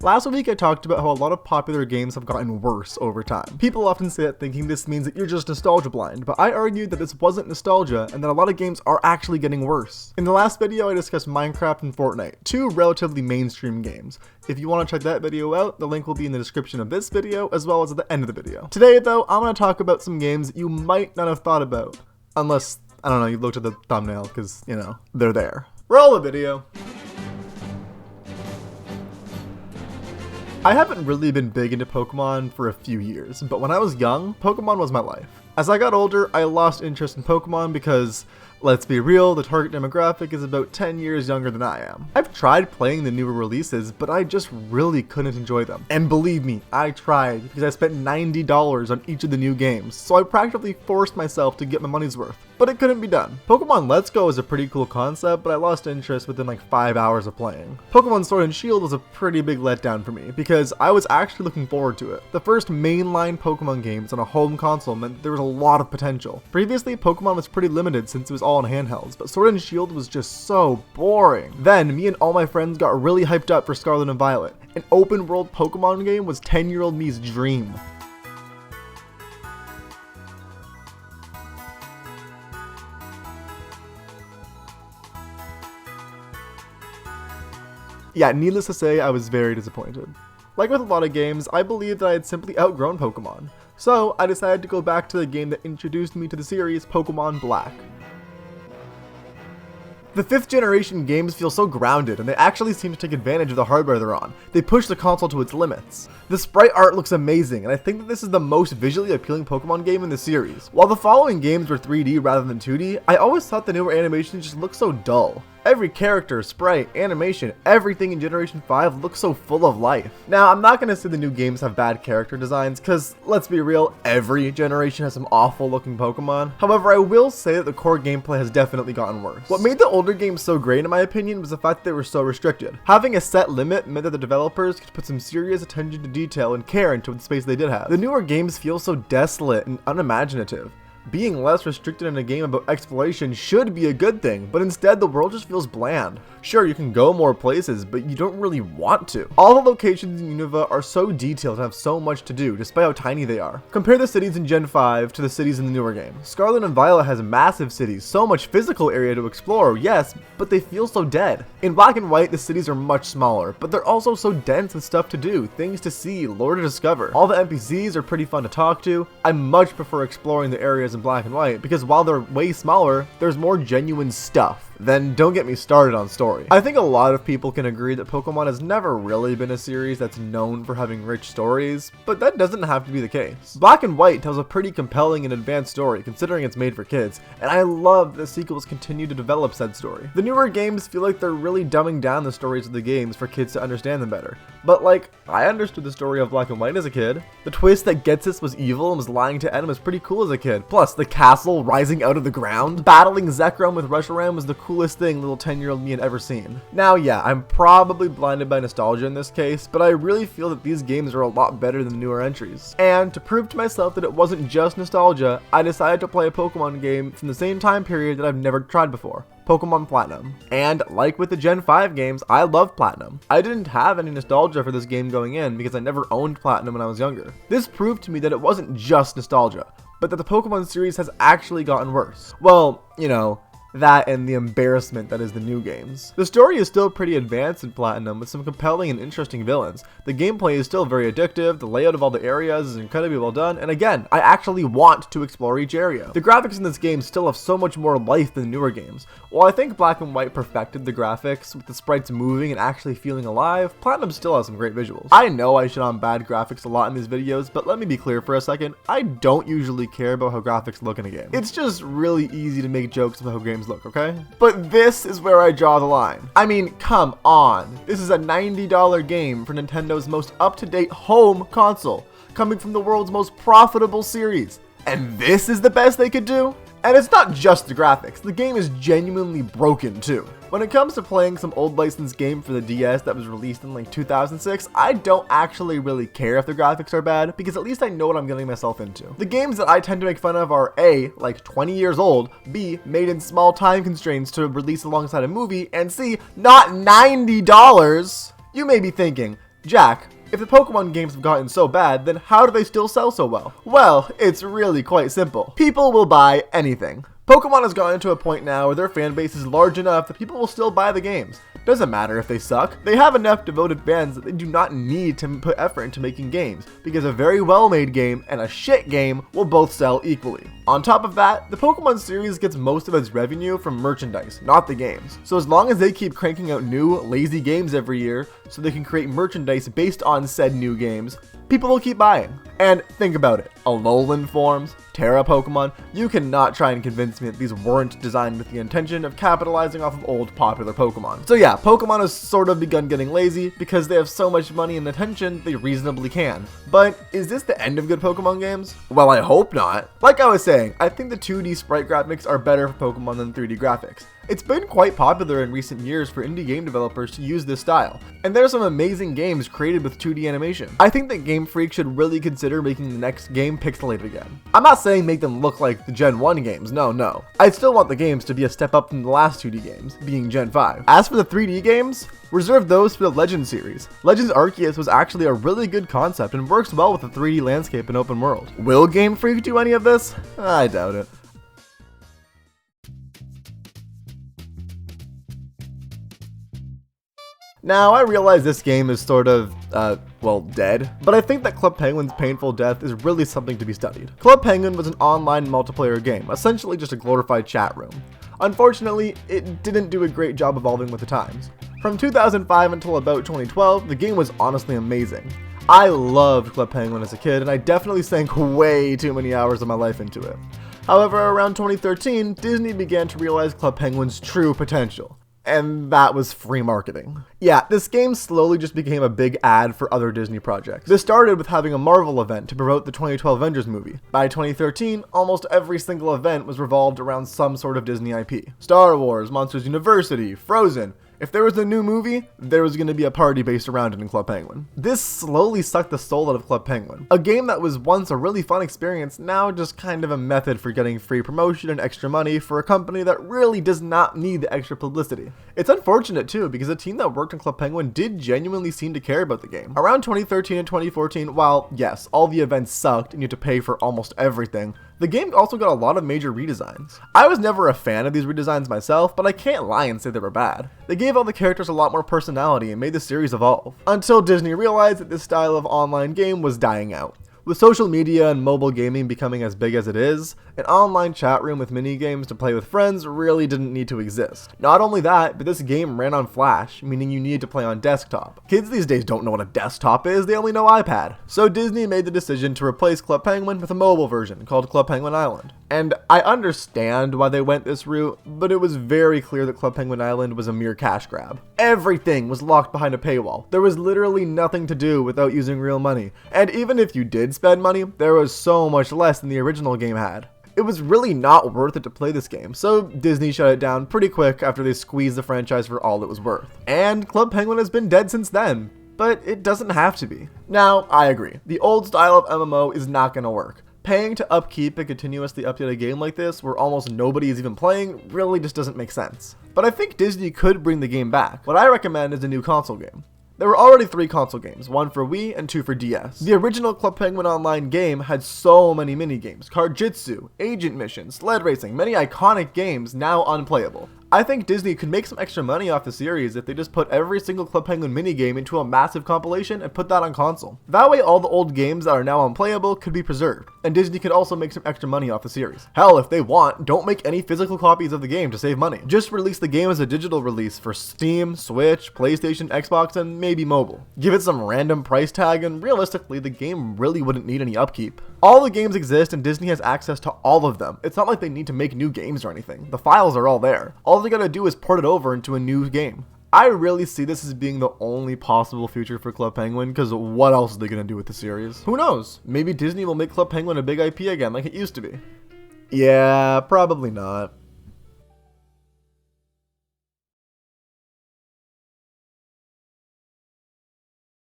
Last week I talked about how a lot of popular games have gotten worse over time. People often say that thinking this means that you're just nostalgia blind, but I argued that this wasn't nostalgia and that a lot of games are actually getting worse. In the last video I discussed Minecraft and Fortnite, two relatively mainstream games. If you want to check that video out, the link will be in the description of this video as well as at the end of the video. Today though, I'm going to talk about some games that you might not have thought about, unless, I don't know, you looked at the thumbnail because, you know, they're there. Roll the video. I haven't really been big into Pokemon for a few years, but when I was young, Pokemon was my life. As I got older, I lost interest in Pokemon because, let's be real, the target demographic is about 10 years younger than I am. I've tried playing the newer releases, but I just really couldn't enjoy them. And believe me, I tried, because I spent $90 on each of the new games, so I practically forced myself to get my money's worth. But it couldn't be done. Pokemon Let's Go is a pretty cool concept, but I lost interest within like 5 hours of playing. Pokemon Sword and Shield was a pretty big letdown for me, because I was actually looking forward to it. The first mainline Pokemon games on a home console meant that there was a lot of potential. Previously, Pokemon was pretty limited since it was all on handhelds, but Sword and Shield was just so boring. Then, me and all my friends got really hyped up for Scarlet and Violet. An open world Pokemon game was 10-year-old me's dream. Yeah, needless to say, I was very disappointed. Like with a lot of games, I believed that I had simply outgrown Pokemon. So, I decided to go back to the game that introduced me to the series, Pokemon Black. The 5th generation games feel so grounded, and they actually seem to take advantage of the hardware they're on. They push the console to its limits. The sprite art looks amazing, and I think that this is the most visually appealing Pokemon game in the series. While the following games were 3D rather than 2D, I always thought the newer animations just looked so dull. Every character, sprite, animation, everything in Generation 5 looks so full of life. Now, I'm not going to say the new games have bad character designs, because, let's be real, every generation has some awful looking Pokemon. However, I will say that the core gameplay has definitely gotten worse. What made the older games so great in my opinion was the fact that they were so restricted. Having a set limit meant that the developers could put some serious attention to detail and care into the space they did have. The newer games feel so desolate and unimaginative. Being less restricted in a game about exploration should be a good thing, but instead the world just feels bland. Sure, you can go more places, but you don't really want to. All the locations in Unova are so detailed and have so much to do, despite how tiny they are. Compare the cities in Gen 5 to the cities in the newer game. Scarlet and Violet has massive cities, so much physical area to explore, yes, but they feel so dead. In Black and White, the cities are much smaller, but they're also so dense with stuff to do, things to see, lore to discover. All the NPCs are pretty fun to talk to. I much prefer exploring the areas in Black and White, because while they're way smaller, there's more genuine stuff. Then don't get me started on story. I think a lot of people can agree that Pokemon has never really been a series that's known for having rich stories, but that doesn't have to be the case. Black and White tells a pretty compelling and advanced story considering it's made for kids, and I love that sequels continue to develop said story. The newer games feel like they're really dumbing down the stories of the games for kids to understand them better. But like, I understood the story of Black and White as a kid. The twist that Getsis was evil and was lying to Ed was pretty cool as a kid. Plus, the castle rising out of the ground. Battling Zekrom with Reshiram was the coolest thing little 10-year-old me had ever seen. Now yeah, I'm probably blinded by nostalgia in this case, but I really feel that these games are a lot better than the newer entries. And to prove to myself that it wasn't just nostalgia, I decided to play a Pokemon game from the same time period that I've never tried before. Pokemon Platinum. And like with the Gen 5 games, I love Platinum. I didn't have any nostalgia for this game going in because I never owned Platinum when I was younger. This proved to me that it wasn't just nostalgia, but that the Pokemon series has actually gotten worse. Well, you know, that and the embarrassment that is the new games. The story is still pretty advanced in Platinum with some compelling and interesting villains. The gameplay is still very addictive, the layout of all the areas is incredibly well done, and again, I actually want to explore each area. The graphics in this game still have so much more life than newer games. While I think Black and White perfected the graphics with the sprites moving and actually feeling alive, Platinum still has some great visuals. I know I shit on bad graphics a lot in these videos, but let me be clear for a second, I don't usually care about how graphics look in a game. It's just really easy to make jokes about how games look, okay? But this is where I draw the line. I mean, come on. This is a $90 game for Nintendo's most up-to-date home console, coming from the world's most profitable series. And this is the best they could do? And it's not just the graphics, the game is genuinely broken too. When it comes to playing some old licensed game for the DS that was released in like 2006, I don't actually really care if the graphics are bad, because at least I know what I'm getting myself into. The games that I tend to make fun of are A, like 20 years old, B, made in small time constraints to release alongside a movie, and C, not $90. You may be thinking, Jack, if the Pokemon games have gotten so bad, then how do they still sell so well? Well, it's really quite simple. People will buy anything. Pokemon has gotten to a point now where their fan base is large enough that people will still buy the games. Doesn't matter if they suck, they have enough devoted fans that they do not need to put effort into making games, because a very well made game and a shit game will both sell equally. On top of that, the Pokemon series gets most of its revenue from merchandise, not the games. So as long as they keep cranking out new, lazy games every year, so they can create merchandise based on said new games, people will keep buying. And think about it, Alolan forms, Terra Pokemon, you cannot try and convince me that these weren't designed with the intention of capitalizing off of old popular Pokemon. So yeah, Pokemon has sort of begun getting lazy because they have so much money and attention they reasonably can. But is this the end of good Pokemon games? Well, I hope not. Like I was saying, I think the 2D sprite graphics are better for Pokemon than 3D graphics. It's been quite popular in recent years for indie game developers to use this style, and there are some amazing games created with 2D animation. I think that Game Freak should really consider making the next game pixelated again. I'm not saying make them look like the Gen 1 games, no. I still want the games to be a step up from the last 2D games, being Gen 5. As for the 3D games, reserve those for the Legends series. Legends Arceus was actually a really good concept and works well with the 3D landscape and open world. Will Game Freak do any of this? I doubt it. Now, I realize this game is sort of, dead, but I think that Club Penguin's painful death is really something to be studied. Club Penguin was an online multiplayer game, essentially just a glorified chat room. Unfortunately, it didn't do a great job evolving with the times. From 2005 until about 2012, the game was honestly amazing. I loved Club Penguin as a kid, and I definitely sank way too many hours of my life into it. However, around 2013, Disney began to realize Club Penguin's true potential. And that was free marketing. Yeah, this game slowly just became a big ad for other Disney projects. This started with having a Marvel event to promote the 2012 Avengers movie. By 2013, almost every single event was revolved around some sort of Disney IP. Star Wars, Monsters University, Frozen. If there was a new movie, there was going to be a party based around it in Club Penguin. This slowly sucked the soul out of Club Penguin. A game that was once a really fun experience, now just kind of a method for getting free promotion and extra money for a company that really does not need the extra publicity. It's unfortunate too, because the team that worked on Club Penguin did genuinely seem to care about the game. Around 2013 and 2014, while yes, all the events sucked and you had to pay for almost everything, the game also got a lot of major redesigns. I was never a fan of these redesigns myself, but I can't lie and say they were bad. They gave all the characters a lot more personality and made the series evolve, until Disney realized that this style of online game was dying out. With social media and mobile gaming becoming as big as it is, an online chat room with mini games to play with friends really didn't need to exist. Not only that, but this game ran on Flash, meaning you needed to play on desktop. Kids these days don't know what a desktop is, they only know iPad. So Disney made the decision to replace Club Penguin with a mobile version called Club Penguin Island. And I understand why they went this route, but it was very clear that Club Penguin Island was a mere cash grab. Everything was locked behind a paywall. There was literally nothing to do without using real money. And even if you did spend money, there was so much less than the original game had. It was really not worth it to play this game, so Disney shut it down pretty quick after they squeezed the franchise for all it was worth. And Club Penguin has been dead since then, but it doesn't have to be. Now, I agree, the old style of MMO is not gonna work. Paying to upkeep and continuously update a game like this, where almost nobody is even playing, really just doesn't make sense. But I think Disney could bring the game back. What I recommend is a new console game. There were already 3 console games, 1 for Wii and 2 for DS. The original Club Penguin Online game had so many minigames, card jitsu, agent missions, sled racing, many iconic games now unplayable. I think Disney could make some extra money off the series if they just put every single Club Penguin minigame into a massive compilation and put that on console. That way all the old games that are now unplayable could be preserved, and Disney could also make some extra money off the series. Hell, if they want, don't make any physical copies of the game to save money. Just release the game as a digital release for Steam, Switch, PlayStation, Xbox, and maybe mobile. Give it some random price tag, and realistically, the game really wouldn't need any upkeep. All the games exist and Disney has access to all of them. It's not like they need to make new games or anything. The files are all there. All they gotta do is port it over into a new game. I really see this as being the only possible future for Club Penguin, because what else are they gonna do with the series? Who knows? Maybe Disney will make Club Penguin a big IP again like it used to be. Yeah, probably not.